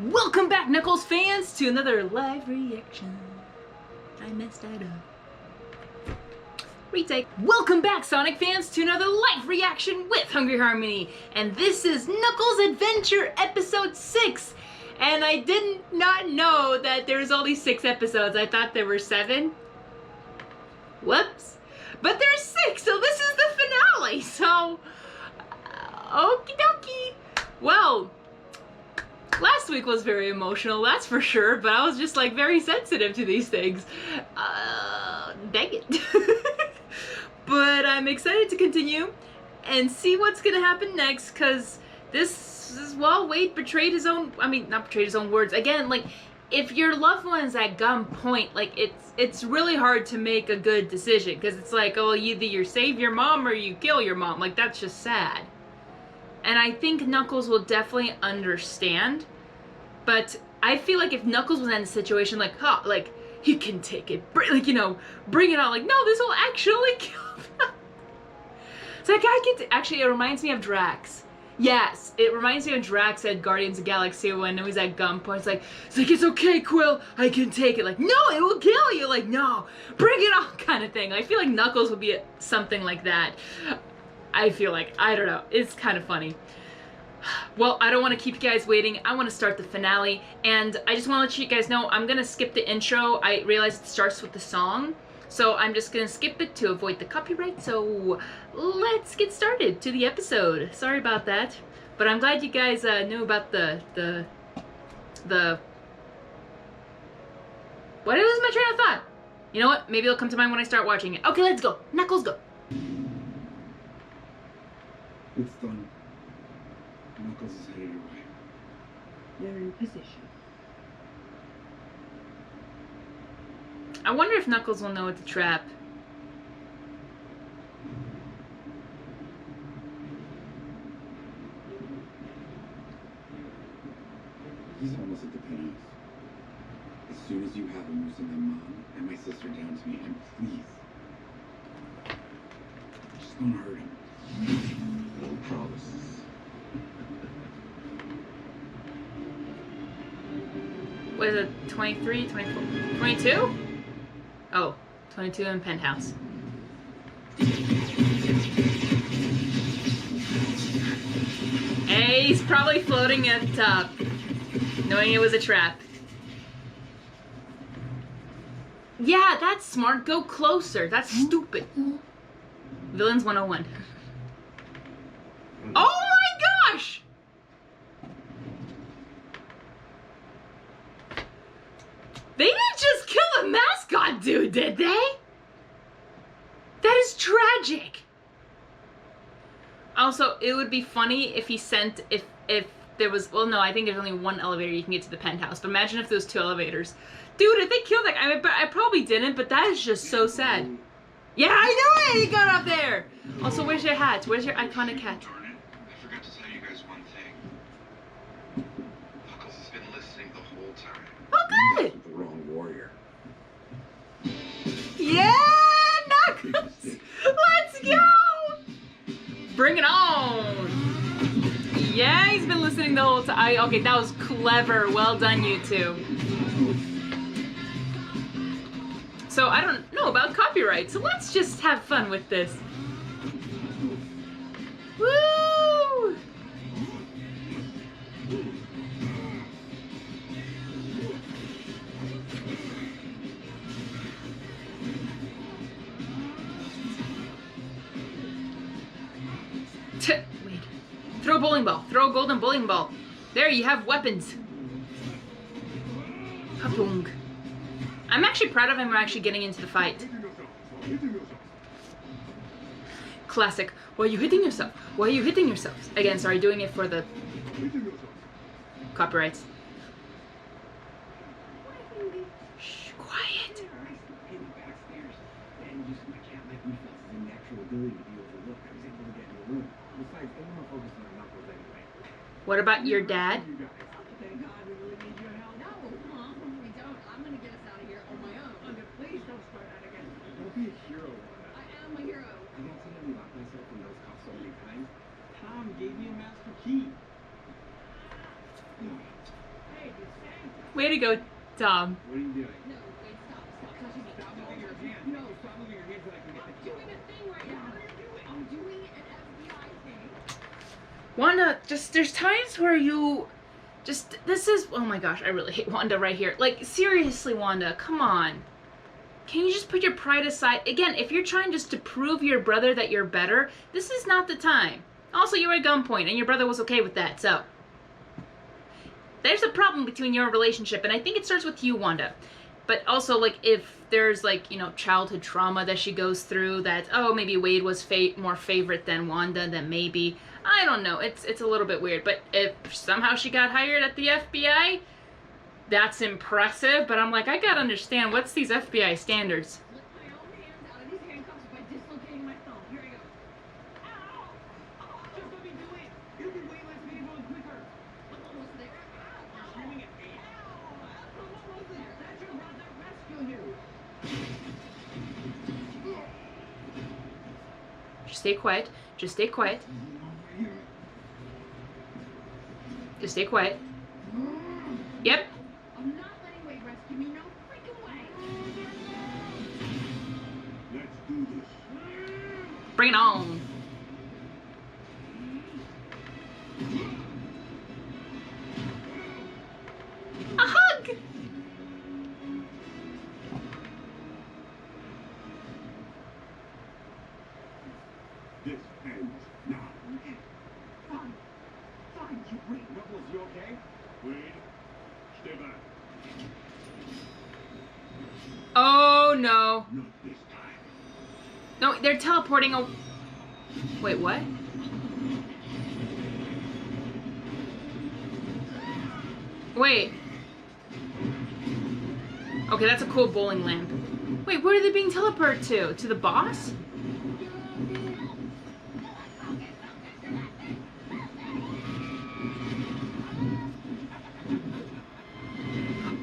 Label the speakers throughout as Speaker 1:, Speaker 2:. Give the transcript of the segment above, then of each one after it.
Speaker 1: Welcome back, Knuckles fans, to another live reaction. I messed that up. Retake. Welcome back, Sonic fans, to another live reaction with Hungry Harmony. And this is Knuckles Adventure Episode 6. And I did not know that there's only 6 episodes. I thought there were 7. Whoops. But there's 6, so this is the finale. So, okie dokie. Well, last week was very emotional, that's for sure, but I was just like very sensitive to these things. Dang it. But I'm excited to continue and see what's gonna happen next, because this is, well, Wade betrayed his own, not betrayed his own words. Again, like, if your loved one's at gunpoint, like, it's really hard to make a good decision, because it's like, oh, either you save your mom or you kill your mom. Like, that's just sad. And I think Knuckles will definitely understand. But I feel like if Knuckles was in a situation like, huh, like, he can take it, like, you know, bring it on, like, no, this will actually kill them. It's like, actually, it reminds me of Drax. Yes, it reminds me of Drax at Guardians of the Galaxy when he was at gunpoint. It's like, it's okay, Quill, I can take it. Like, no, it will kill you. Like, no, bring it on, kind of thing. I feel like Knuckles would be something like that. I feel like, I don't know, it's kind of funny. Well, I don't want to keep you guys waiting. I want to start the finale, and I just want to let you guys know I'm going to skip the intro. I realize it starts with the song, so I'm just going to skip it to avoid the copyright. So let's get started to the episode. Sorry about that, but I'm glad you guys knew about the what was my train of thought? You know what? Maybe it'll come to mind when I start watching it. Okay, let's go. Knuckles, go.
Speaker 2: It's done. Knuckles is headed your way.
Speaker 3: They're in position.
Speaker 1: I wonder if Knuckles will know it's a trap.
Speaker 2: He's almost at the penthouse. As soon as you have him, you send my mom and my sister down to me, and please, just don't hurt him. No promises.
Speaker 1: What is it, 23, 24, 22? Oh, 22 in penthouse. Hey, he's probably floating at the top, knowing it was a trap. Yeah, that's smart. Go closer. That's stupid. Villains 101. Oh my gosh! They didn't just kill a mascot dude, did they? That is tragic. Also, it would be funny if he sent, if there was, well, no, I think there's only one elevator you can get to the penthouse, but imagine if there was 2 elevators. Dude, if they killed that guy, but I probably didn't, but that is just so sad. Yeah, I knew it! He got up there! Also, where's your hat? Where's your iconic hat?
Speaker 4: Darn it. I forgot to tell you guys one thing. Knuckles has been listening the whole time.
Speaker 1: Oh, good!
Speaker 2: With the wrong warrior.
Speaker 1: Yeah, Knuckles! Let's go! Bring it on! Yeah, he's been listening the whole time. Okay, that was clever. Well done, you two. So I don't know about copyright, so let's just have fun with this. Woo! Wait. Throw a bowling ball. Throw a golden bowling ball. There, you have weapons. Kaboom. I'm actually proud of him for actually getting into the fight. Classic. Why are you hitting yourself? Why are you hitting yourself? Again, sorry, doing it for the copyrights. Shh, quiet. What about your dad?
Speaker 2: Don't be a hero.
Speaker 3: I am a hero.
Speaker 2: I don't see him lock myself in those cuffs so many times. Tom gave me a master key.
Speaker 3: Hey,
Speaker 1: Way to go, Tom.
Speaker 2: What are you doing?
Speaker 3: No, wait, stop touching me.
Speaker 2: Stop moving your hands.
Speaker 3: No,
Speaker 2: Stop moving your hands so I can get the
Speaker 3: doing a thing right now. I'm doing an FBI thing.
Speaker 1: Wanda, just there's times where you just this is oh my gosh, I really hate Wanda right here. Like seriously, Wanda, come on. Can you just put your pride aside? Again, if you're trying just to prove your brother that you're better, this is not the time. Also, you were at gunpoint and your brother was okay with that, so there's a problem between your relationship, and I think it starts with you, Wanda. But also, like, if there's, like, you know, childhood trauma that she goes through, that, oh, maybe Wade was more favorite than Wanda, then maybe, I don't know, it's a little bit weird. But if somehow she got hired at the FBI, that's impressive, but I'm like, I gotta understand, what's these FBI standards?
Speaker 3: Flip my own hands out of these handcuffs by dislocating my thumb. Here I go. Ow! Oh,
Speaker 2: Just let me do it. You can wait, let's be able to quicker.
Speaker 3: I'm almost there. Ow!
Speaker 2: You're screaming at me.
Speaker 3: I'm almost there.
Speaker 2: That's your brother. Rescue you.
Speaker 1: Just stay quiet. Just stay quiet. Just stay quiet. Yep.
Speaker 3: I'm not letting Wade rescue me. No freaking way.
Speaker 2: Let's do this.
Speaker 1: Bring it on. A hug!
Speaker 2: This ends now.
Speaker 3: Okay. Fine. Fine, you wait.
Speaker 2: Knuckles, you okay? Wade, stay back.
Speaker 1: Oh no.
Speaker 2: Not this time.
Speaker 1: No, they're teleporting a... Wait, what? Wait. Okay, that's a cool bowling lamp. Wait, where are they being teleported to? To the boss?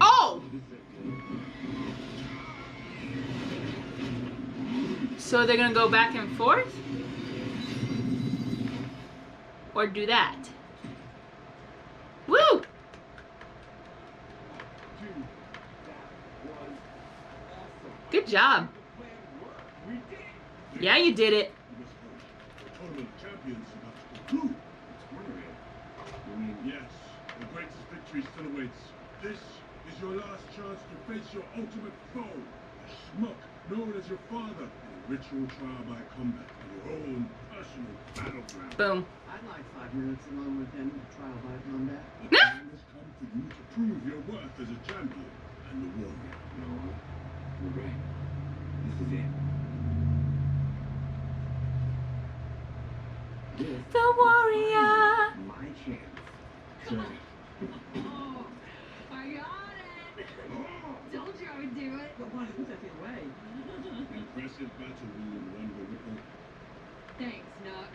Speaker 1: Oh! So they're gonna go back and forth? Or do that? Woo! Good job.
Speaker 2: We did it.
Speaker 1: Yeah, you did it.
Speaker 2: Tournament champions about to conclude. Tournament? You mean, yes, the greatest victory still awaits. This is your last chance to face your ultimate foe, a schmuck known as your father, in a ritual trial by combat, on your own personal battleground.
Speaker 1: Boom.
Speaker 5: I'd like 5 minutes alone with him to trial by combat.
Speaker 2: The time has come for you to prove your worth as a champion and the warrior.
Speaker 6: You know what? You're right. This is it. This
Speaker 1: The warrior.
Speaker 6: is my chance.
Speaker 3: Come on. Oh, I got it. Told you I would do it.
Speaker 5: But why put that away?
Speaker 2: Impressive battle wound, Wonder Ripple.
Speaker 3: Thanks, Nux.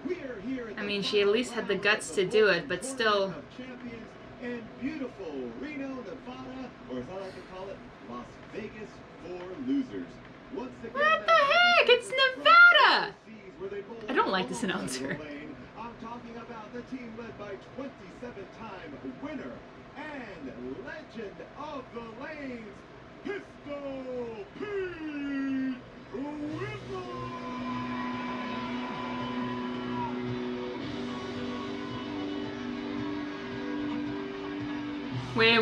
Speaker 7: We're here at
Speaker 1: I
Speaker 7: the
Speaker 1: mean, she at least had the guts to do it, but still.
Speaker 7: Tournament of Champions in beautiful Reno, Nevada, or as I like to call it, Las Vegas for losers. Once again,
Speaker 1: What the heck? It's Nevada! I don't like this announcer.
Speaker 7: I'm talking about the team led by 27-time winner and legend of the lanes, Pistol Pete Whipple!
Speaker 1: Wait,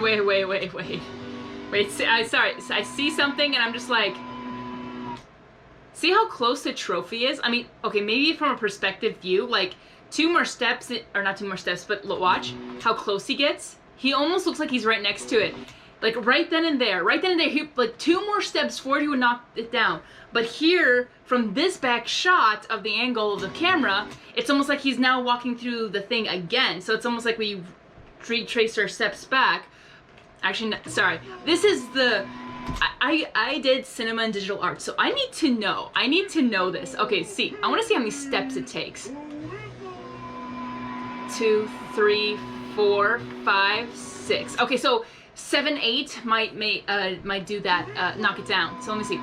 Speaker 1: sorry, I see something and I'm just like, see how close the trophy is? I mean, okay, maybe from a perspective view, like 2 more steps, or not 2 more steps, but watch how close he gets. He almost looks like he's right next to it. Like right then and there, he, like 2 more steps forward, he would knock it down. But here, from this back shot of the angle of the camera, it's almost like he's now walking through the thing again. So it's almost like we retrace our steps back. Actually, no, sorry. This is the... I did cinema and digital art, so I need to know. I need to know this. Okay, see. I want to see how many steps it takes. 2, 3, 4, 5, 6. Okay, so 7, 8 might do that, knock it down. So let me see.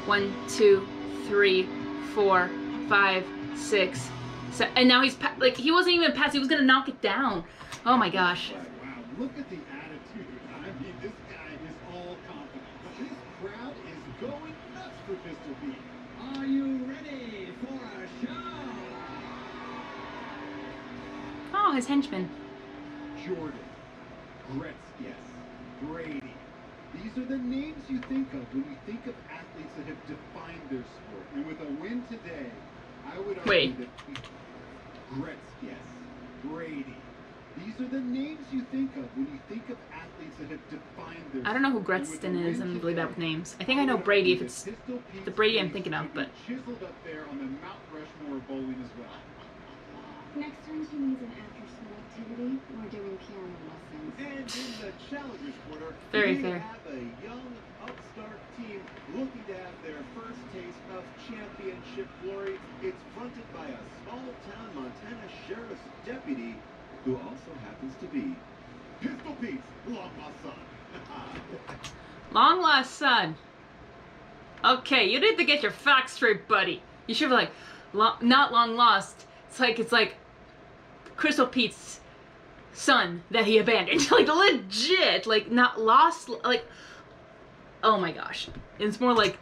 Speaker 1: 1, 2, 3, 4, 5, 6, So, and now he's like, he wasn't even past. He was gonna knock it down. Oh my gosh.
Speaker 7: Wow, look at the attitude. I mean, this guy is all confidence. This crowd is going nuts for Pistol Pete. Are you ready for a show?
Speaker 1: Oh, his henchman.
Speaker 7: Jordan, Gretzky, Brady. These are the names you think of when you think of athletes that have defined their sport. And with a win today, I would argue
Speaker 1: Wait.
Speaker 7: that Gretzky, Brady. These are the names you think of when you think of athletes that have defined their sport.
Speaker 1: I don't know who
Speaker 7: And with a
Speaker 1: Gretzky is.
Speaker 7: win
Speaker 1: I'm really bad
Speaker 7: today,
Speaker 1: with names. I think I know
Speaker 7: would
Speaker 1: Brady
Speaker 7: argue
Speaker 1: if it's
Speaker 7: that Pistol Pete's
Speaker 1: the Brady I'm
Speaker 7: face
Speaker 1: thinking of,
Speaker 7: should be
Speaker 1: but
Speaker 7: chiseled up there on the Mount Rushmore of bowling as well.
Speaker 3: Next time she needs an after-school activity, we're doing piano lessons.
Speaker 7: And in the Challengers Quarter,
Speaker 1: Very
Speaker 7: we
Speaker 1: fair.
Speaker 7: have a young upstart team looking to have their first taste of championship glory. It's fronted by a small-town Montana sheriff's deputy who also happens to be Pistol Pete's long-lost son.
Speaker 1: long lost son. Okay, you need to get your facts straight, buddy. You should be like, not long lost. It's like Crystal Pete's son that he abandoned. Like legit, like not lost. Like, oh my gosh, it's more like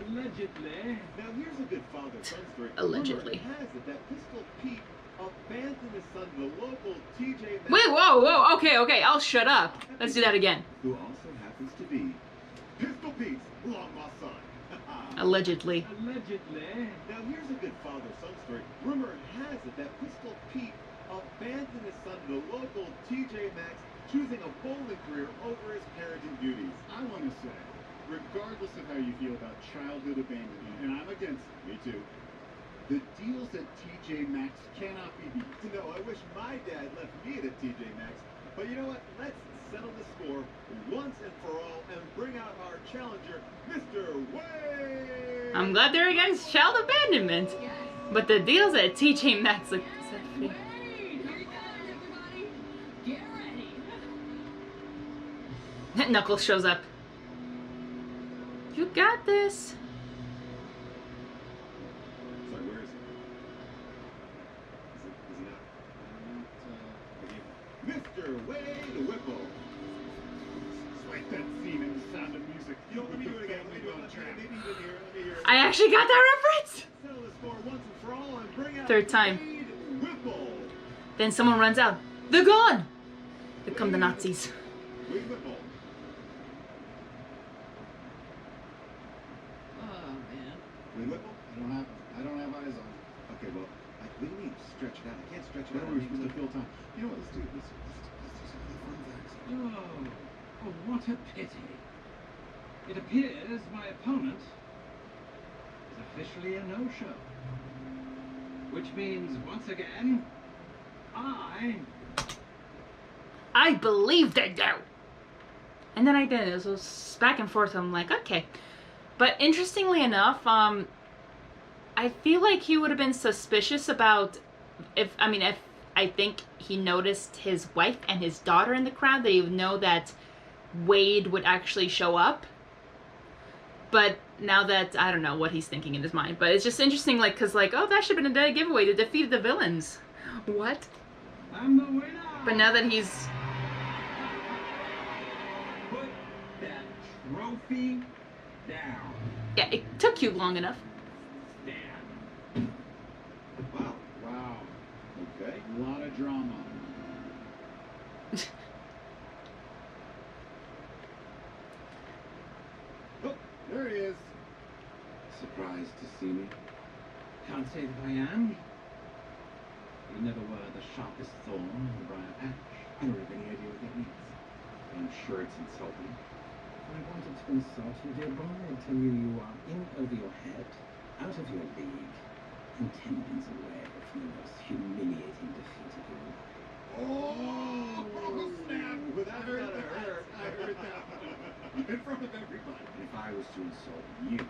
Speaker 7: Allegedly. Now here's a good father-son story.
Speaker 1: Allegedly.
Speaker 7: Rumor has it that Pistol Pete abandoned his son to the local TJ Maxx.
Speaker 1: wait, whoa, okay, I'll shut up. Let's do that again.
Speaker 7: Who also happens to be Pistol Pete's long-lost son.
Speaker 1: Allegedly.
Speaker 7: Allegedly. Now here's a good father-son story. Rumor has it that Pistol Pete abandoned his son to the local TJ Maxx, choosing a bowling career over his parenting duties. I want to say, regardless of how you feel about childhood abandonment, and I'm against it, me too, the deals at TJ Maxx cannot be beat. No, I wish my dad left me at a TJ Maxx. But you know what? Let's settle the score once and for all and bring out our challenger, Mr. Wade!
Speaker 1: I'm glad they're against child abandonment.
Speaker 3: Yes.
Speaker 1: But the deals at TJ Maxx, like, is that free?
Speaker 3: Wait, here he comes, everybody. Get ready.
Speaker 1: Knuckles shows up. You got this.
Speaker 7: Sorry, where is he? Is he not? Mr. Wade Whipple. It's like that scene in The Sound of Music. You know, let me do it again. Maybe you didn't hear it. Let me hear it.
Speaker 1: I actually got that reference.
Speaker 7: Settle the score once and for all and bring out
Speaker 1: Third time.
Speaker 7: Wade Whipple.
Speaker 1: Then someone runs out. They're gone. Here come the Nazis.
Speaker 7: Wade Whipple.
Speaker 5: Oh, man.
Speaker 7: Wade Whipple?
Speaker 6: I don't have eyes on.
Speaker 7: Okay, well, what do you mean stretch it out? I can't stretch it
Speaker 6: What
Speaker 7: out.
Speaker 6: are we supposed to fill time? You know what? Let's do some of the fun facts.
Speaker 8: Oh, what a pity. It appears my opponent is officially a no-show. Which means, once again,
Speaker 1: I believed it though. And then I did. It was back and forth. I'm like, okay. But interestingly enough, I feel like he would have been suspicious about if I think he noticed his wife and his daughter in the crowd, that he would know that Wade would actually show up. But now that, I don't know what he's thinking in his mind, but it's just interesting, like, cause like, oh, that should have been a dead giveaway to defeat the villains. What?
Speaker 8: I'm the winner.
Speaker 1: But now that he's,
Speaker 8: Put that trophy down.
Speaker 1: yeah, it took you long enough.
Speaker 8: Stand.
Speaker 7: Wow.
Speaker 6: Wow.
Speaker 7: Okay.
Speaker 6: A lot of drama.
Speaker 7: Oh, there he is.
Speaker 2: Surprised to see me?
Speaker 8: Can't say that I am. You never were the sharpest thorn in the briar patch.
Speaker 2: I don't have any idea what that means. I'm sure it's insulting.
Speaker 9: I wanted to insult you, dear boy, and tell you you are in over your head, out of your league, and 10 wins away from the most humiliating defeat of your life.
Speaker 7: Oh, snap! Without that hurt. I heard that one. In front of everybody.
Speaker 2: If I was to insult you,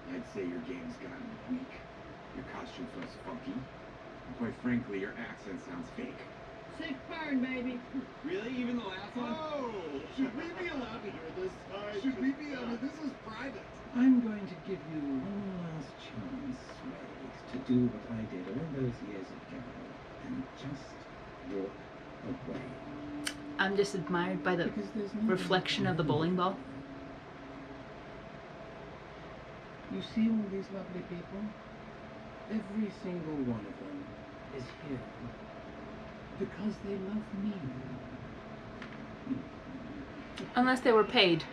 Speaker 2: I'd say your game's gotten weak. Your costume feels funky. And quite frankly, your accent sounds fake.
Speaker 3: Sick burn, baby.
Speaker 7: Really? Even the last one? Oh! Should we be allowed to hear this? Should we be? This is private.
Speaker 9: I'm going to give you one last chance, Wade, to do what I did all those years away.
Speaker 1: I'm just admired by the
Speaker 9: Because there's no
Speaker 1: reflection of the bowling ball.
Speaker 9: You see all these lovely people? Every single one of them is here because they love me.
Speaker 1: Unless they were paid.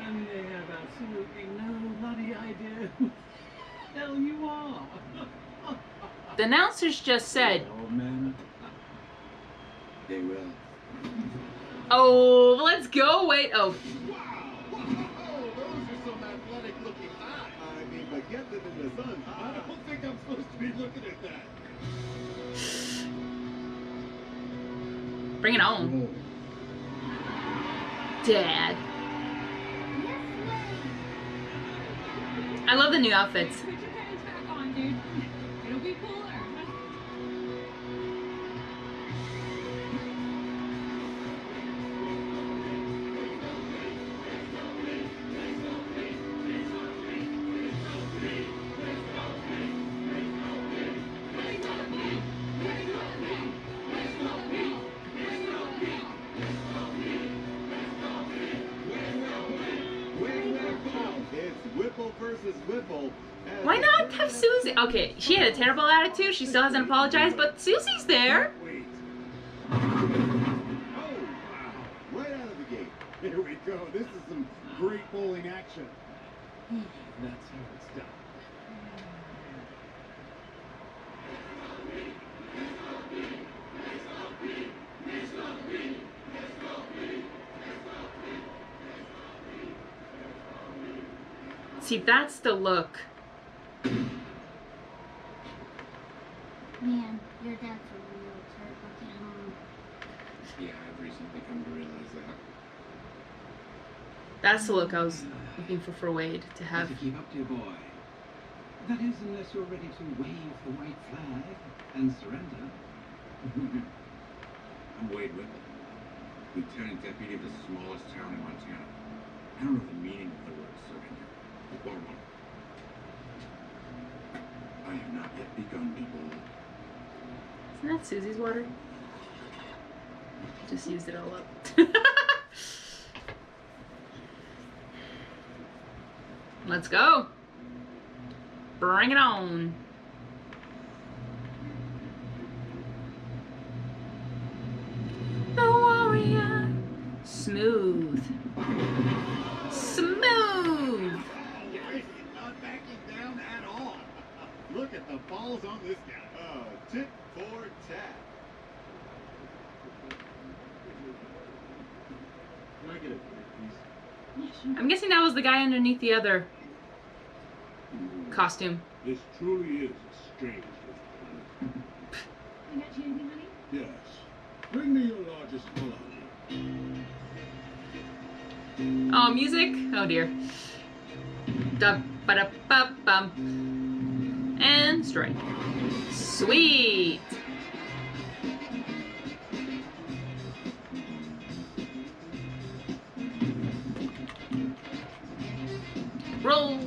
Speaker 8: And they have absolutely no bloody idea who the hell you are.
Speaker 1: The announcers just said,
Speaker 8: Old man.
Speaker 2: They will.
Speaker 1: oh, let's go, wait, oh.
Speaker 7: Wow! Whoa, those are some athletic looking eyes. I mean, but get them in the sun. I don't think I'm supposed to be looking at that.
Speaker 1: Bring it on. Dad. I love the new outfits.
Speaker 3: Put your pants back on, dude. It'll be cooler.
Speaker 7: It's Whipple versus Whipple.
Speaker 1: Why not have Susie? Okay, she had a terrible attitude. She still hasn't apologized, but Susie's there.
Speaker 7: Wait. Oh, wow. Right out of the gate. Here we go. This is some great bowling action.
Speaker 8: That's how it's done.
Speaker 1: See, that's the look.
Speaker 10: Man, your dad's a real turd looking home.
Speaker 2: Yeah, I've recently come to realize that.
Speaker 1: That's the look I was looking for Wade to have.
Speaker 8: To keep up, dear boy. That is, unless you're ready to wave the white flag and surrender.
Speaker 2: I'm Wade Whipple, Lieutenant Deputy of the smallest town in Montana. I don't know the meaning of the word surrender. Or what? I have not yet begun to bowl.
Speaker 1: Isn't that Susie's water? Just used it all up. Let's go. Bring it on. The warrior. Smooth. Smooth.
Speaker 7: Not backing down at all. Look at the balls on this guy. Tit for tat. Can I get a beer, please?
Speaker 1: I'm guessing that was the guy underneath the other costume.
Speaker 6: This truly is a strange little planet.
Speaker 3: I got you anything, honey?
Speaker 6: Yes. Bring me your largest colony.
Speaker 1: Oh, music? Oh dear. Da ba da ba bum. And strike. Sweet. Roll.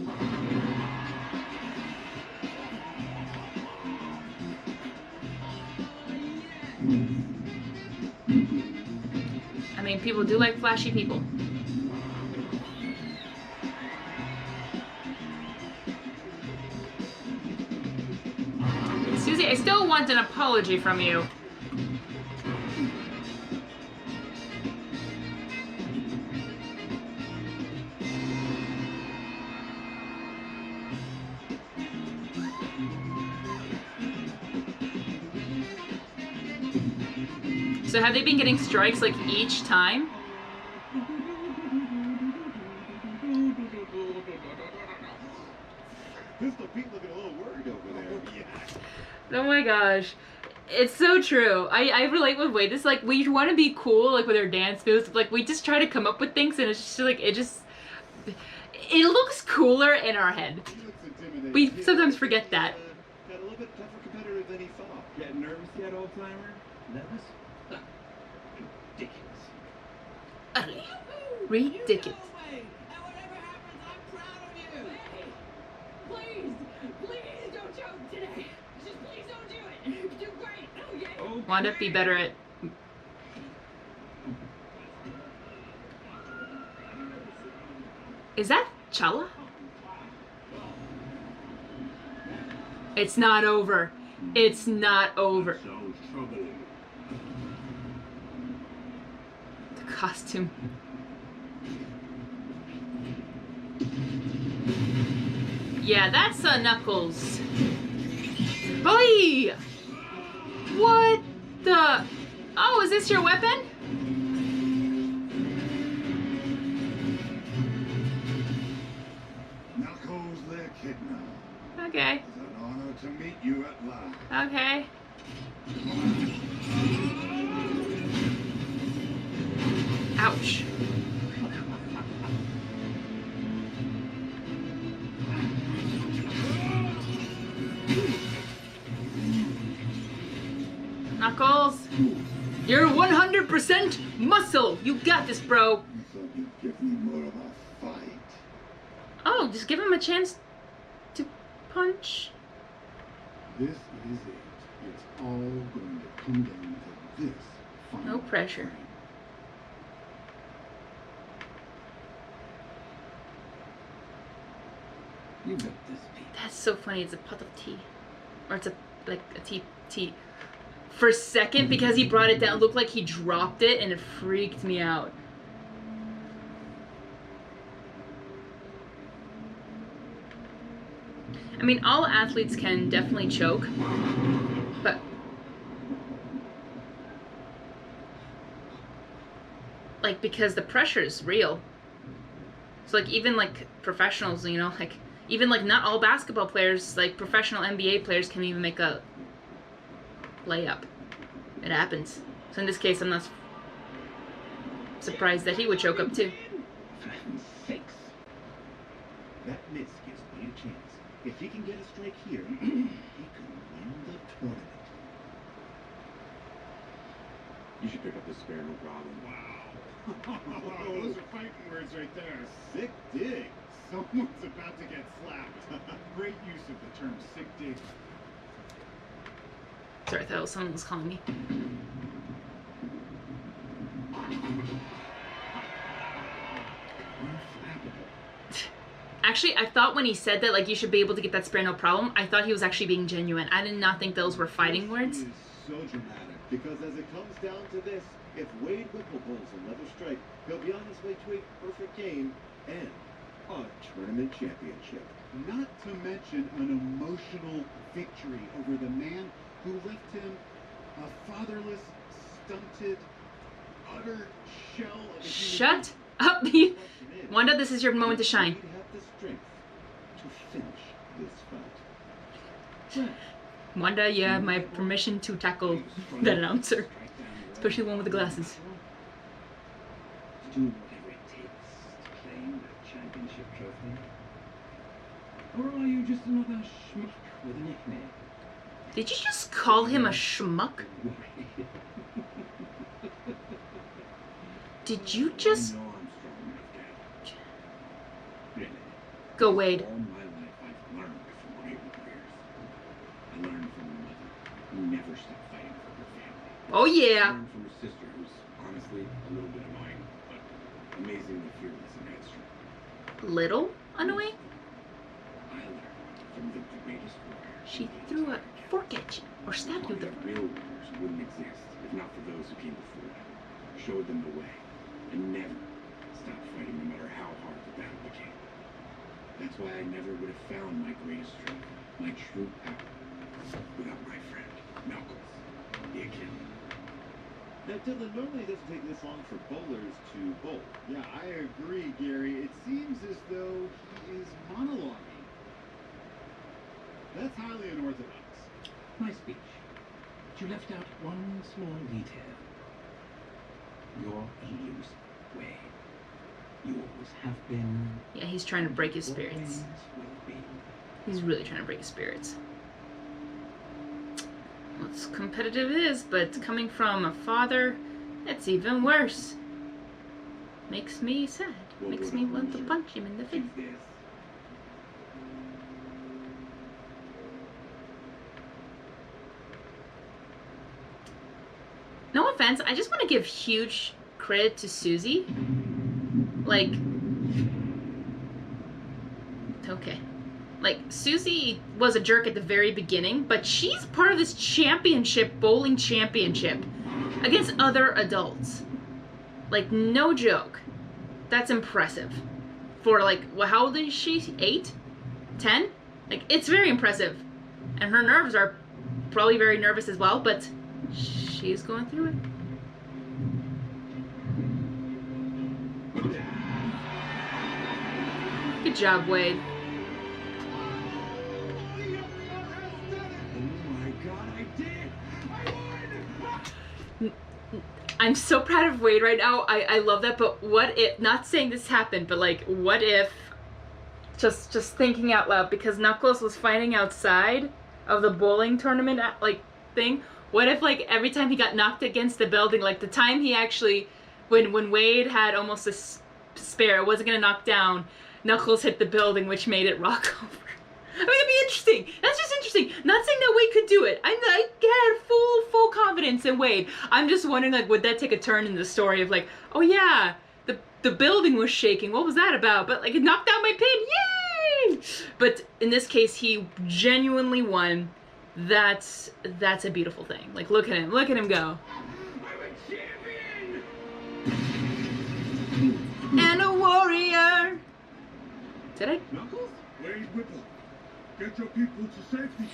Speaker 1: I mean, people do like flashy people. Susie, I still want an apology from you. So have they been getting strikes like each time?
Speaker 7: Pistol Pete looking a little worried over there. Yeah.
Speaker 1: Oh my gosh. It's so true. I relate with Wade. It's like we want to be cool like with our dance moves. Like we just try to come up with things and it's just like it looks cooler in our head.
Speaker 7: He looks intimidating.
Speaker 1: We
Speaker 7: Yeah,
Speaker 1: sometimes forget that.
Speaker 7: Got a little bit tougher competitor than he thought.
Speaker 8: Getting nervous yet, old timer? Nervous? Huh. Ridiculous.
Speaker 1: Utterly ridiculous.
Speaker 3: Please don't choke today. Just please don't do it. You're great. Okay?
Speaker 1: Wanda, be better at... Is that Chala? It's not over. It's not over. The costume. Yeah, that's Knuckles. Boy! What the... Oh, is this your weapon?
Speaker 2: Knuckles the Echidna.
Speaker 1: Okay.
Speaker 2: It's an honor to meet you at last.
Speaker 1: Okay. Ouch. Knuckles, you're 100% muscle. You got this, bro.
Speaker 2: I thought you'd give me more of a fight.
Speaker 1: Oh, just give him a chance to punch.
Speaker 6: This is it. It's all going to come down to this final
Speaker 1: No pressure.
Speaker 6: frame.
Speaker 9: You got this, Pete.
Speaker 1: That's so funny. It's a pot of tea, or it's a like a tea. For a second, because he brought it down, it looked like he dropped it, and it freaked me out. I mean, all athletes can definitely choke, but like because the pressure is real. So like even like professionals, you know, like even like not all basketball players, like professional NBA players can even make a layup. It happens. So in this case, I'm not surprised that he would choke up too.
Speaker 7: For heaven's sakes. That miss gives me a chance. If he can get a strike here, he can win the tournament.
Speaker 2: You should pick up the spare, no problem.
Speaker 6: Wow. Those are fighting words right there.
Speaker 7: Sick dig.
Speaker 6: Someone's about to get slapped. Great use of the term sick dig.
Speaker 1: Sorry, I thought someone was calling me. Actually, I thought when he said that, like, you should be able to get that spare no problem, I thought he was actually being genuine. I did not think those were fighting words.
Speaker 7: This is so dramatic because as it comes down to this, if Wade Whipple pulls another strike, he'll be on his way to a perfect game and a tournament championship.
Speaker 6: Not to mention an emotional victory over the man who left him a fatherless, stunted, utter shell of a human
Speaker 1: Shut
Speaker 6: being.
Speaker 1: up, you. Wanda, this is your moment to shine.
Speaker 7: We'd have the strength to finish this fight.
Speaker 1: Wanda, you have my permission to tackle that announcer. Especially the one with the glasses.
Speaker 9: Do whatever it takes to claim that championship trophy? Or are you just another schmuck with a nickname?
Speaker 1: Did you just call him a schmuck? Did you just...
Speaker 2: I know I'm strong enough, Dad. Really.
Speaker 1: Go, Wade.
Speaker 2: All my life I've learned from great warriors. I learned from a mother who never stopped fighting for her family.
Speaker 1: Oh,
Speaker 2: I
Speaker 1: yeah.
Speaker 2: learned from a sister who's honestly a little bit annoying, but amazingly fearless and headstrong.
Speaker 1: Little annoying?
Speaker 2: I learned from the greatest warrior.
Speaker 1: She threw a fork at you. Or stabbed you with
Speaker 2: That real warriors wouldn't exist if not for those who came before them, showed them the way, and never stopped fighting no matter how hard the battle became. That's why I never would have found my greatest strength, my true power, without my friend, Knuckles, the Echidna.
Speaker 7: Now, Dylan, normally it doesn't take this long for bowlers to bowl.
Speaker 6: Yeah, I agree, Gary. It seems as though he is monologuing. That's highly unorthodox.
Speaker 9: My speech. But you left out one small detail. You're a loose way. You always have been.
Speaker 1: Yeah, he's trying to break his spirits.
Speaker 9: Always will be.
Speaker 1: He's really trying to break his spirits. Well, it's competitive it is, but coming from a father, it's even worse. Makes me sad. Makes me want to punch him in the face.
Speaker 2: Choose this.
Speaker 1: no offense, I just want to give huge credit to Susie. Like, okay. Like, Susie was a jerk at the very beginning, but she's part of this championship, bowling championship, against other adults. Like, no joke. That's impressive. For, like, well, how old is she? 8? 10? Like, it's very impressive. And her nerves are probably very nervous as well, but she's going through it. Good job, Wade. I'm so proud of Wade right now. I love that, but what if, not saying this happened, but like, what if, just thinking out loud, because Knuckles was fighting outside of the bowling tournament, like, thing, what if, like, every time he got knocked against the building, like, the time he actually, when Wade had almost a spare, wasn't gonna knock down, Knuckles hit the building, which made it rock over. I mean, it'd be interesting. That's just interesting. Not saying that Wade could do it. I had full confidence in Wade. I'm just wondering, like, would that take a turn in the story of, like, oh yeah, the building was shaking. What was that about? But, like, it knocked out my pin. Yay! But in this case, he genuinely won. That's a beautiful thing. Like, look at him. Look at him go.
Speaker 7: I'm a champion!
Speaker 1: And a warrior. Did I?
Speaker 6: Knuckles? Wade Whipple. Get your people to safety.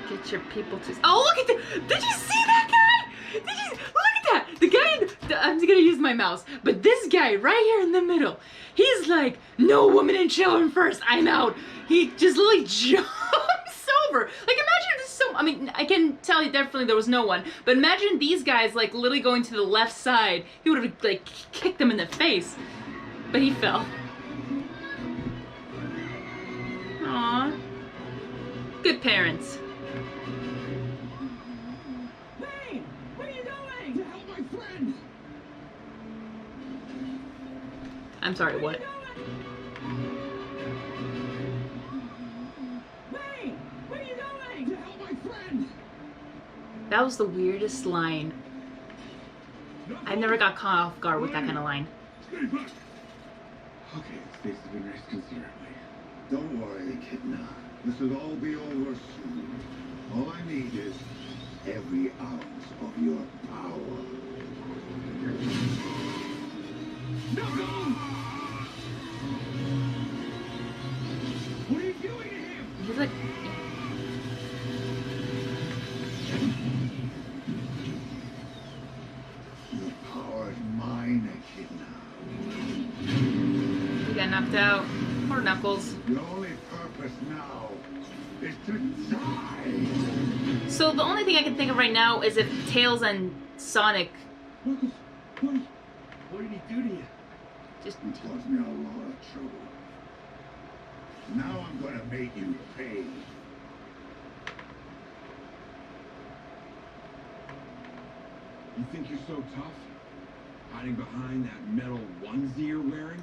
Speaker 1: Get your people to... Oh, look at that! Did you see that guy? Look at that! The guy... I'm just gonna use my mouse. But this guy right here in the middle, he's like, no women and children first, I'm out. He just literally jumps over. Like, imagine if this is so... I mean, I can tell you definitely there was no one. But imagine these guys, like, literally going to the left side. He would have, like, kicked them in the face. But he fell. Aww. Good parents.
Speaker 7: Wayne! What are you doing? To help my friend!
Speaker 1: I'm sorry, what?
Speaker 7: Wayne! What are you doing? To help my friend!
Speaker 1: That was the weirdest line. I've never got caught off guard with that kind of line.
Speaker 6: Stay back. Okay, Stacy's been raised considerably. Don't worry, Echidna. This will all be over soon. All I need is every ounce of your power.
Speaker 7: No, go! What are you doing to him?
Speaker 1: He's like...
Speaker 6: The power is mine, Echidna.
Speaker 1: He got knocked out. Poor Knuckles.
Speaker 6: Your only purpose now is to die.
Speaker 1: So the only thing I can think of right now is if Tails and Sonic
Speaker 6: Knuckles, what did he do to you?
Speaker 1: just...
Speaker 6: You caused me a lot of trouble. Now I'm gonna make you pay.
Speaker 2: You think you're so tough? Hiding behind that metal onesie you're wearing?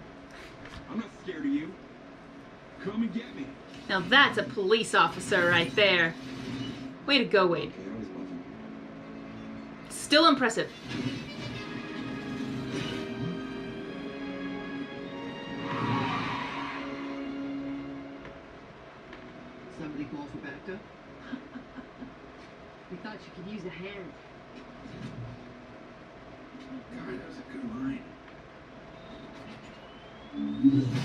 Speaker 2: I'm not scared of you. Come and get me.
Speaker 1: Now that's a police officer right there. Way to go, Wade.
Speaker 2: Okay, I always love him.
Speaker 1: Still impressive.
Speaker 5: Somebody call for backup?
Speaker 3: We thought you could use a hand.
Speaker 2: God, that was a good line.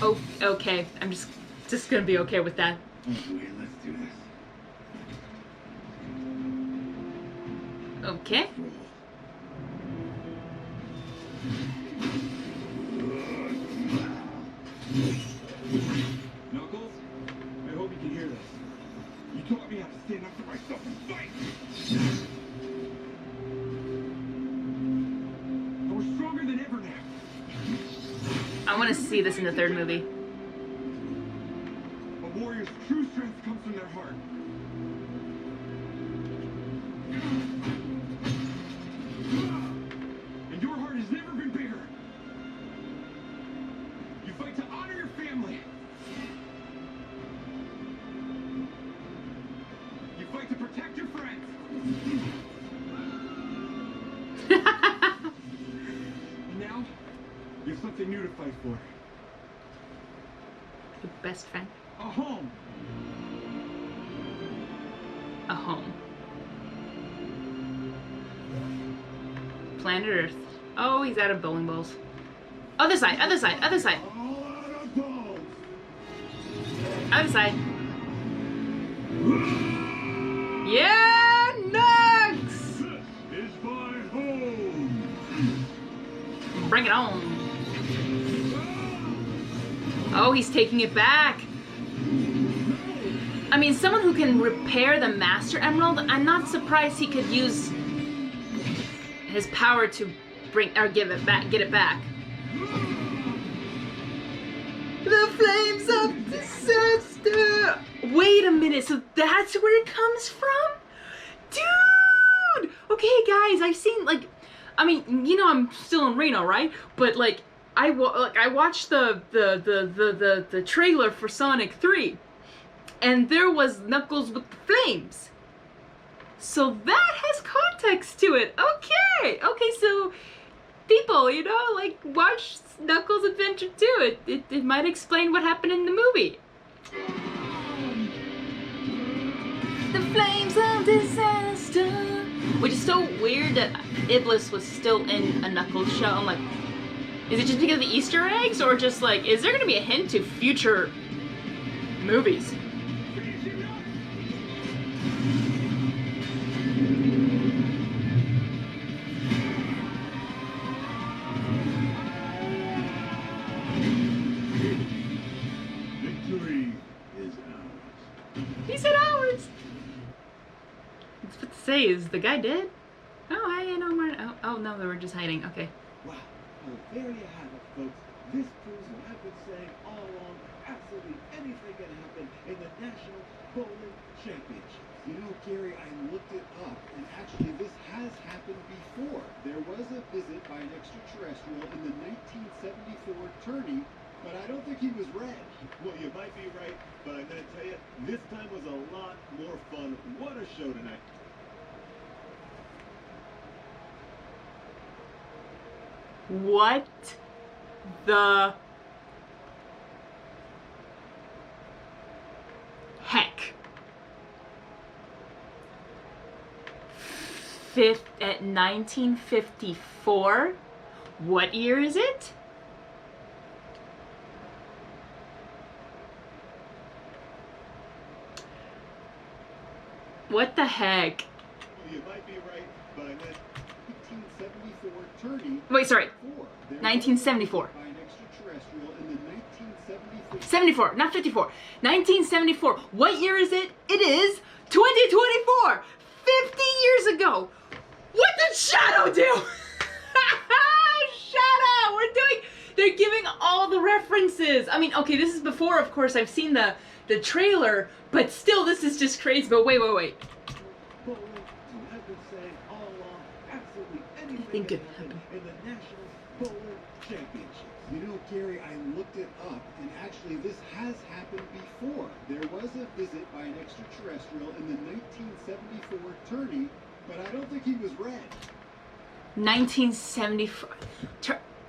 Speaker 1: Oh, okay. I'm just gonna be okay with that.
Speaker 6: Okay, let's do this.
Speaker 1: Okay.
Speaker 2: Knuckles, I hope you can hear this. You taught me how to stand up for myself and fight. And we're stronger than ever now.
Speaker 1: I want to see this in the third movie.
Speaker 2: A warrior's true strength comes from their heart. And your heart has never been bigger. You fight to honor your family.
Speaker 6: There's something new to fight for.
Speaker 1: Your best friend.
Speaker 6: A home.
Speaker 1: A home. Planet Earth. Oh, he's out of bowling balls. Other side, other side, other side.
Speaker 6: All out of balls.
Speaker 1: Other side. Yeah, Nux!
Speaker 6: This is my home.
Speaker 1: Bring it on. Oh, he's taking it back. I mean, someone who can repair the Master Emerald, I'm not surprised he could use his power to bring or give it back, get it back. The flames of disaster. Wait a minute, so that's where it comes from? Dude! Okay, guys, I've seen, like, I mean, you know I'm still in Reno, right? But, like, I watched the trailer for Sonic 3, and there was Knuckles with the flames. So that has context to it. Okay, so people, you know, like, watch Knuckles' Adventure 2. It might explain what happened in the movie. The flames of disaster. Which is so weird that Iblis was still in a Knuckles show. I'm like, is it just because of the Easter eggs, or just like, is there gonna be a hint to future movies?
Speaker 6: Victory is ours.
Speaker 1: He said ours. It's what to say, is the guy dead? Oh, hey, no more. Oh, no, they were just hiding. Okay.
Speaker 7: Wow. Well, there you have it, folks. This proves what I've been saying all along. Absolutely anything can happen in the National Bowling Championship. You know, Gary, I looked it up, and actually this has happened before. There was a visit by an extraterrestrial in the 1974 tourney, but I don't think he was red. Well, you might be right, but I'm going to tell you, this time was a lot more fun. What a show tonight.
Speaker 1: What the heck? At 1954? What year is it? What the heck?
Speaker 7: Well, you might be right, but I meant 1974 tourney.
Speaker 1: Wait, sorry. 1974.
Speaker 7: By an extraterrestrial in the 1974.
Speaker 1: 74, not 54. 1974. What year is it? It is 2024. 50 years ago. What did Shadow do? Shadow! They're giving all the references. I mean, okay, this is before, of course, I've seen the trailer, but still, this is just crazy. But wait.
Speaker 7: Bowling, I've been saying all along, absolutely anything
Speaker 1: Think
Speaker 7: can
Speaker 1: it
Speaker 7: happen in the National Bowling Championship. You know, Gary, I looked it up, and actually this has happened before. There was a visit by an extraterrestrial in the 1974 tourney, but I don't think he was red.
Speaker 1: 1974.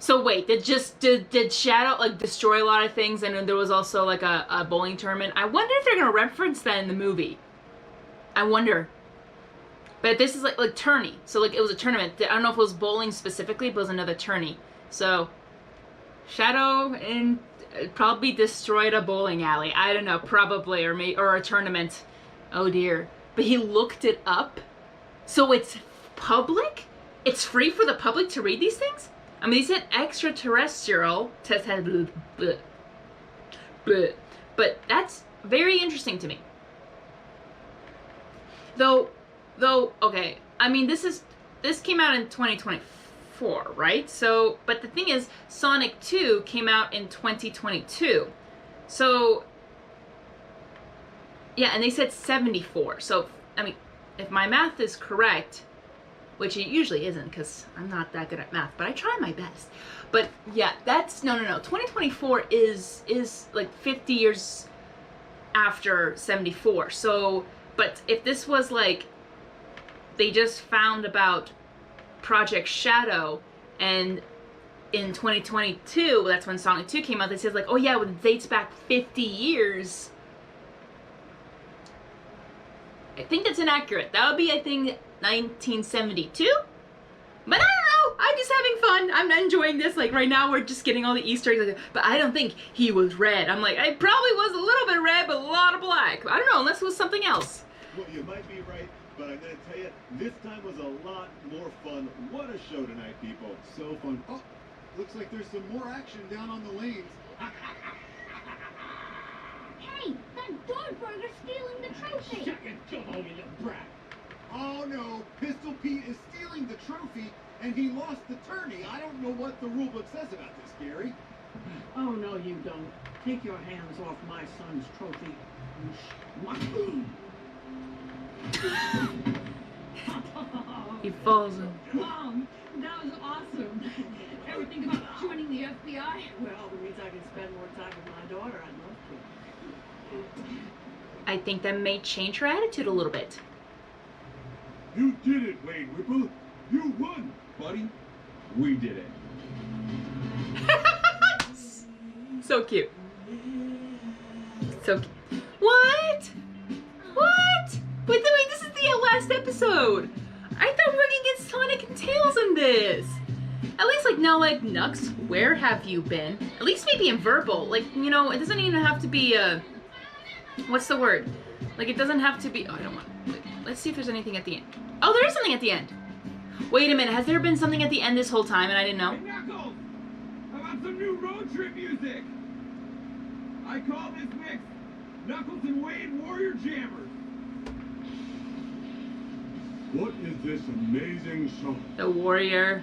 Speaker 1: So wait, did Shadow like destroy a lot of things, and then there was also like a bowling tournament? I wonder if they're gonna reference that in the movie. I wonder. But this is like tourney, so like it was a tournament. I don't know if it was bowling specifically, but it was another tourney. So Shadow and probably destroyed a bowling alley. I don't know, probably, or a tournament. Oh dear. But he looked it up, so it's public. It's free for the public to read these things. I mean, he said extraterrestrial, but that's very interesting to me. Though, okay, I mean, this came out in 2024, right? So, but the thing is, Sonic 2 came out in 2022. So, yeah, and they said 74. So, I mean, if my math is correct, which it usually isn't because I'm not that good at math, but I try my best. But yeah, that's, no. 2024 is like 50 years after 74. So, but if this was like, they just found about Project Shadow and in 2022, that's when Sonic 2 came out, they said like, oh yeah, well, it dates back 50 years. I think that's inaccurate. That would be, I think, 1972? But I don't know, I'm just having fun. I'm enjoying this. Like right now we're just getting all the Easter eggs. But I don't think he was red. I'm like, I probably was a little bit red, but a lot of black. I don't know, unless it was something else.
Speaker 7: Well, you might be right, but I'm going to tell you, this time was a lot more fun. What a show tonight, people.
Speaker 6: So fun. Oh, looks like there's some more action down on the lanes.
Speaker 3: Hey, that Dogburger's stealing the trophy.
Speaker 8: Shut your jaw, you little brat.
Speaker 6: Oh no, Pistol Pete is stealing the trophy, and he lost the tourney. I don't know what the rulebook says about this, Gary.
Speaker 5: Oh, no, you don't. Take your hands off my son's trophy.
Speaker 1: He falls in.
Speaker 3: Mom, that was awesome. Ever think about joining the FBI?
Speaker 5: Well, it means I can spend more time with my daughter. I'd love to.
Speaker 1: I think that may change her attitude a little bit.
Speaker 6: You did it, Wade Whipple. You won, buddy.
Speaker 8: We did it.
Speaker 1: So cute. So cute. What? What? Wait, this is the last episode. I thought we were gonna get Sonic and Tails in this. At least, like, now, like, Nux, where have you been? At least maybe in verbal. Like, you know, it doesn't even have to be, what's the word? Like, it doesn't have to be, oh, I don't want, wait, let's see if there's anything at the end. Oh, there is something at the end. Wait a minute, has there been something at the end this whole time and I didn't know?
Speaker 7: Hey, Knuckles! How about some new road trip music? I call this mix Knuckles and Wade Warrior Jammers.
Speaker 6: What is this amazing song?
Speaker 1: The Warrior,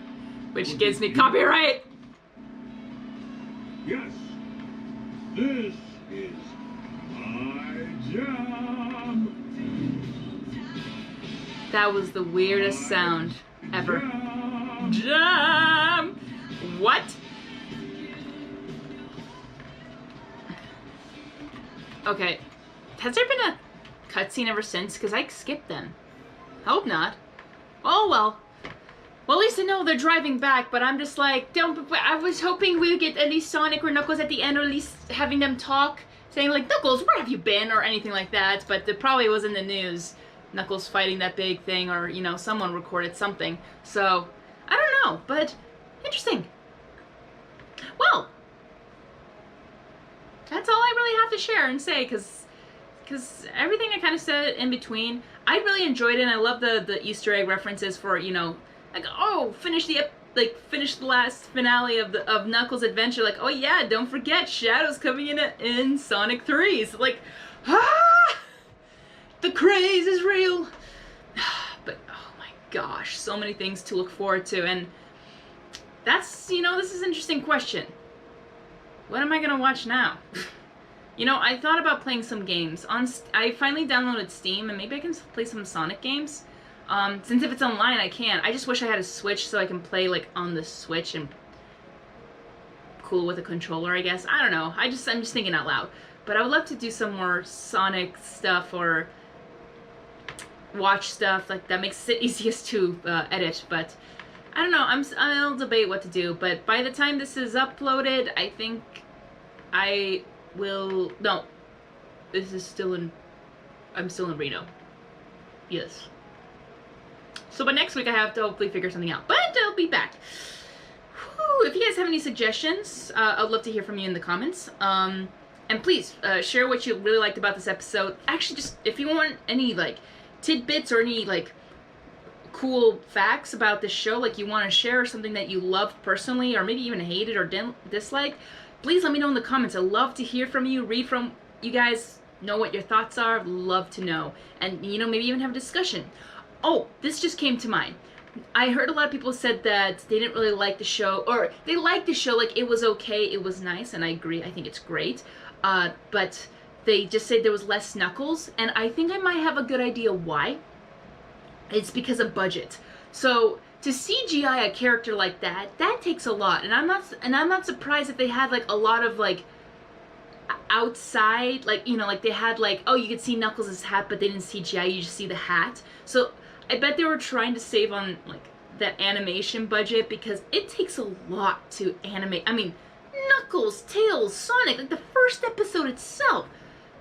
Speaker 1: which gives me copyright.
Speaker 6: Yes, this is my jam.
Speaker 1: That was the weirdest sound ever. Jam! What? Okay. Has there been a cutscene ever since? Because I skipped them. Hope not. Oh well. Well, at least I know they're driving back, but I'm just like, I was hoping we would get at least Sonic or Knuckles at the end, or at least having them talk, saying like, Knuckles, where have you been? Or anything like that, but it probably was in the news. Knuckles fighting that big thing, or, you know, someone recorded something. So, I don't know, but interesting. Well, that's all I really have to share and say, because everything I kind of said in between, I really enjoyed it, and I love the Easter egg references for, you know, like, oh, finish the last finale of Knuckles' adventure, like, oh yeah, don't forget, Shadow's coming in Sonic 3. So, like, ah! The craze is real. But, oh my gosh, so many things to look forward to, and that's, you know, this is an interesting question. What am I gonna watch now? You know, I thought about playing some games. I finally downloaded Steam, and maybe I can play some Sonic games. Since if it's online, I can. I just wish I had a Switch so I can play, like, on the Switch and cool with a controller, I guess. I don't know. I'm just thinking out loud. But I would love to do some more Sonic stuff or watch stuff. Like, that makes it easiest to edit, but I don't know. I'll debate what to do. But by the time this is uploaded, I think I will... No. This is still in... I'm still in Reno. Yes. So by next week I have to hopefully figure something out. But I'll be back. Whew, if you guys have any suggestions, I'd love to hear from you in the comments. And please, share what you really liked about this episode. Actually, just, if you want any, like, tidbits or any, like, cool facts about this show, like you want to share, or something that you loved personally, or maybe even hated or disliked, please let me know in the comments. I'd love to hear from you, read from you guys, know what your thoughts are. I'd love to know. And, you know, maybe even have a discussion. Oh, this just came to mind. I heard a lot of people said that they didn't really like the show, or they liked the show, like it was okay, it was nice, and I agree, I think it's great. But they just said there was less Knuckles, and I think I might have a good idea why. It's because of budget. So to CGI a character like that takes a lot, and I'm not surprised if they had like a lot of like outside, like, you know, like they had like, oh, you could see Knuckles' hat, but they didn't CGI, you just see the hat. So I bet they were trying to save on like that animation budget, because it takes a lot to animate. I mean, Knuckles, Tails, Sonic, like the first episode itself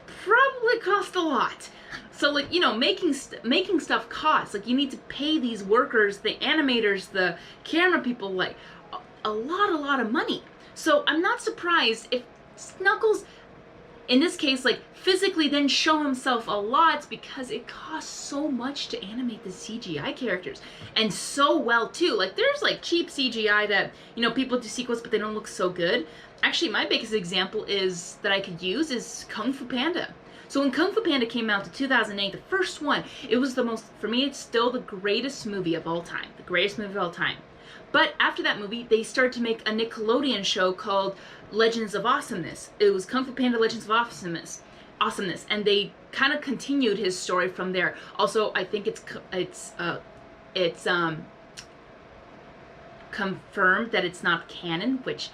Speaker 1: probably cost a lot. So like, you know, making stuff costs. Like, you need to pay these workers, the animators, the camera people, like a lot of money. So I'm not surprised if Knuckles, in this case, like physically didn't show himself a lot, because it costs so much to animate the CGI characters, and so well too. Like, there's like cheap CGI that, you know, people do sequels but they don't look so good. Actually, my biggest example is that I could use is Kung Fu Panda. So when Kung Fu Panda came out in 2008, the first one, it was the most, for me, it's still the greatest movie of all time. The greatest movie of all time. But after that movie, they started to make a Nickelodeon show called Legends of Awesomeness. It was Kung Fu Panda Legends of Awesomeness. And they kind of continued his story from there. Also, I think it's confirmed that it's not canon, which,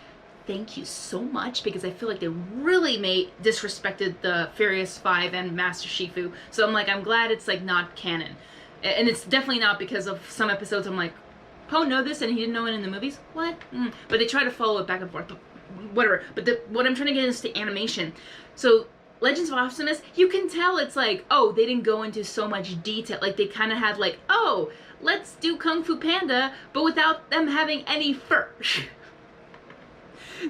Speaker 1: thank you so much, because I feel like they really disrespected the Furious 5 and Master Shifu. So I'm like, I'm glad it's like not canon. And it's definitely not, because of some episodes I'm like, Poe know this and he didn't know it in the movies? What? But they try to follow it back and forth. But whatever. But what I'm trying to get is the animation. So Legends of Awesomeness, you can tell it's like, oh, they didn't go into so much detail. Like, they kind of had like, oh, let's do Kung Fu Panda, but without them having any fur.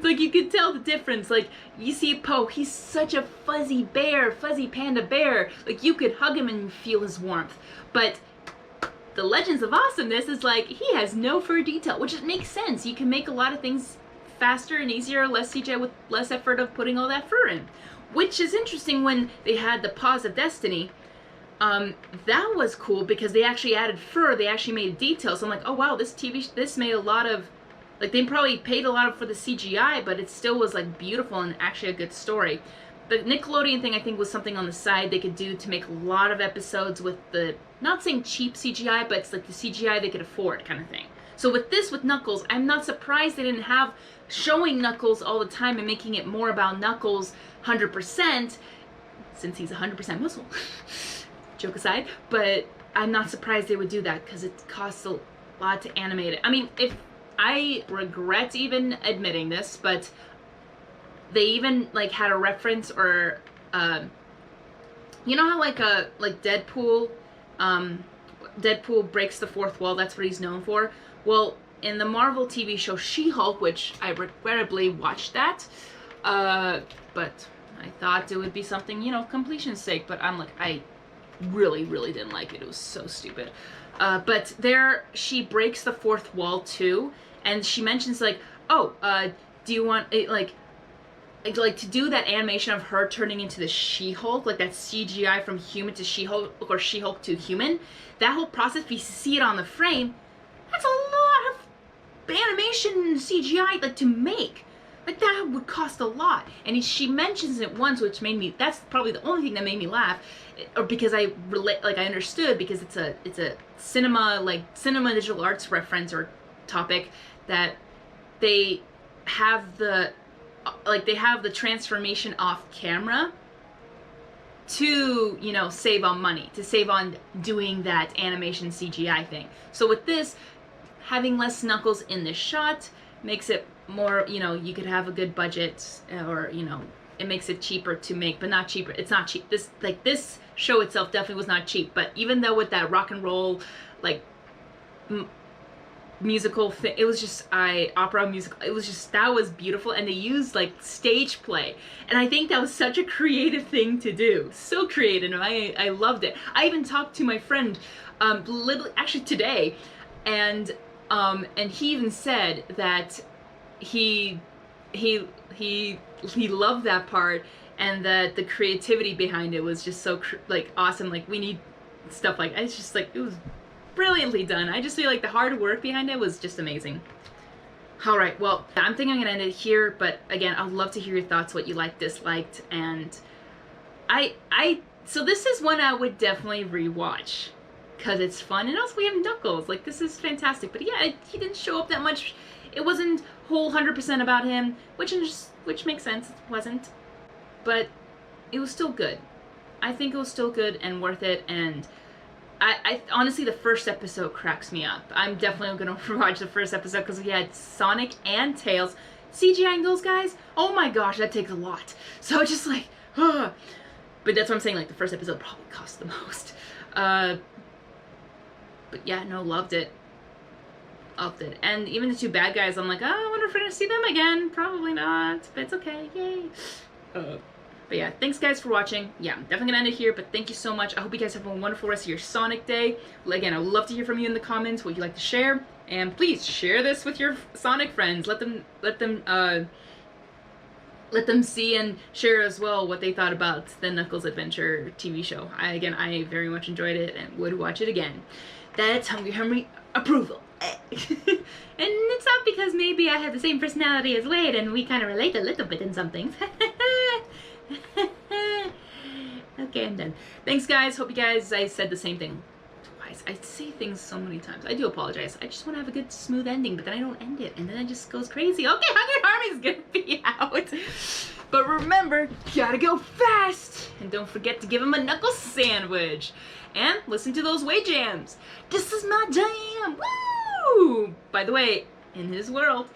Speaker 1: Like, you can tell the difference. Like, you see Poe, he's such a fuzzy bear, fuzzy panda bear. Like, you could hug him and feel his warmth. But the Legends of Awesomeness is like, he has no fur detail, which makes sense. You can make a lot of things faster and easier, less CGI with less effort of putting all that fur in. Which is interesting. When they had the Paws of Destiny, that was cool because they actually added fur, they actually made details. So I'm like, oh wow, this made a lot of, like, they probably paid a lot for the CGI, but it still was like beautiful and actually a good story. The Nickelodeon thing, I think, was something on the side they could do to make a lot of episodes with the, not saying cheap CGI, but it's like the CGI they could afford kind of thing. So with Knuckles, I'm not surprised they didn't have showing Knuckles all the time and making it more about Knuckles 100%, since he's 100% muscle. Joke aside, but I'm not surprised they would do that, because it costs a lot to animate it. I mean, if I regret even admitting this, but they even like had a reference, or you know how like Deadpool breaks the fourth wall, that's what he's known for. Well, in the Marvel TV show She-Hulk, which I regrettably watched that, but I thought it would be something, you know, completion's sake, but I'm like, I really didn't like it. It was so stupid. But there, she breaks the fourth wall too, and she mentions like, oh, do you want it, like to do that animation of her turning into the She-Hulk, like that CGI from human to She-Hulk, or She-Hulk to human, that whole process, if you see it on the frame, that's a lot of animation CGI, like, to make. Like, that would cost a lot. And she mentions it once, which made me, that's probably the only thing that made me laugh, or because I understood, because it's a cinema digital arts reference or topic, that they have the transformation off camera to, you know, save on money, to save on doing that animation CGI thing. So with this, having less Knuckles in the shot makes it more, you know, you could have a good budget, or, you know, it makes it cheaper to make, but not cheaper. It's not cheap. This show itself definitely was not cheap, but even though with that rock and roll, like, musical thing, it was just opera musical, it was just, that was beautiful. And they used like stage play, and I think that was such a creative thing to do, so creative, and I loved it. I even talked to my friend literally actually today, and he even said that he loved that part, and that the creativity behind it was just so like awesome. Like, we need stuff like, it's just like, it was brilliantly done. I just feel like the hard work behind it was just amazing. Alright, well, I'm thinking I'm gonna end it here, but again, I'd love to hear your thoughts, what you liked, disliked, and so this is one I would definitely rewatch, because it's fun, and also we have Knuckles, like, this is fantastic. But yeah, he didn't show up that much, it wasn't whole 100% about him, which makes sense, it wasn't, but it was still good. I think it was still good and worth it, and I honestly, the first episode cracks me up. I'm definitely gonna watch the first episode because we had Sonic and Tails. CGIing those guys, oh my gosh, that takes a lot. So just like, but that's what I'm saying, like the first episode probably cost the most. But yeah, no, loved it. Loved it. And even the 2 bad guys, I'm like, oh, I wonder if we're gonna see them again. Probably not, but it's okay, yay. But yeah, thanks guys for watching. Yeah, I'm definitely gonna end it here, but thank you so much. I hope you guys have a wonderful rest of your Sonic day. Again, I would love to hear from you in the comments what you like to share. And please share this with your Sonic friends. Let them see and share as well what they thought about the Knuckles Adventure TV show. I very much enjoyed it and would watch it again. That's Hungry approval. And it's not because maybe I have the same personality as Wade and we kind of relate a little bit in some things. Okay, I'm done. Thanks guys, hope you guys, I said the same thing twice. I say things so many times. I do apologize. I just want to have a good smooth ending, but then I don't end it and then it just goes crazy. Okay, Hungry Army's gonna be out. But remember, gotta go fast! And don't forget to give him a knuckle sandwich. And listen to those Wade jams. This is my jam! Woo! By the way, in his world,